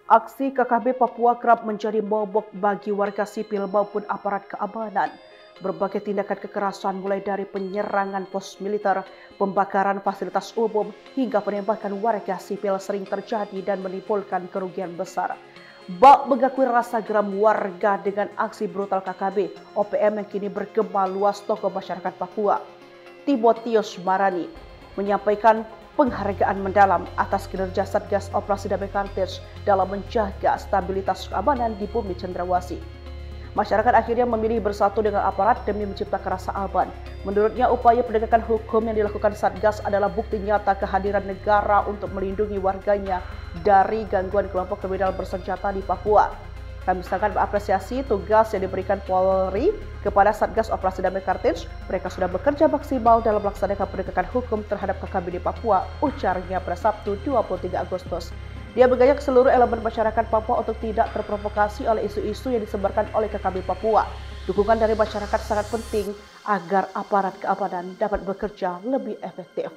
Aksi KKB Papua kerap menjadi momok bagi warga sipil maupun aparat keamanan. Berbagai tindakan kekerasan mulai dari penyerangan pos militer, pembakaran fasilitas umum, hingga penembakan warga sipil sering terjadi dan menimbulkan kerugian besar. Bak mengakui rasa geram warga dengan aksi brutal KKB, OPM yang kini bergema luas tokoh masyarakat Papua. Timotius Marani menyampaikan penghargaan mendalam atas kinerja Satgas Operasi Damai Kartens dalam menjaga stabilitas keamanan di bumi Cendrawasih. Masyarakat akhirnya memilih bersatu dengan aparat demi menciptakan rasa aman. Menurutnya, upaya penegakan hukum yang dilakukan Satgas adalah bukti nyata kehadiran negara untuk melindungi warganya dari gangguan kelompok kriminal bersenjata di Papua. Kami sangat mengapresiasi tugas yang diberikan Polri kepada Satgas Operasi Damai Kartens. Mereka sudah bekerja maksimal dalam melaksanakan penegakan hukum terhadap KKB di Papua, ujarnya pada Sabtu 23 Agustus. Dia mengajak seluruh elemen masyarakat Papua untuk tidak terprovokasi oleh isu-isu yang disebarkan oleh KKB Papua. Dukungan dari masyarakat sangat penting agar aparat keamanan dapat bekerja lebih efektif.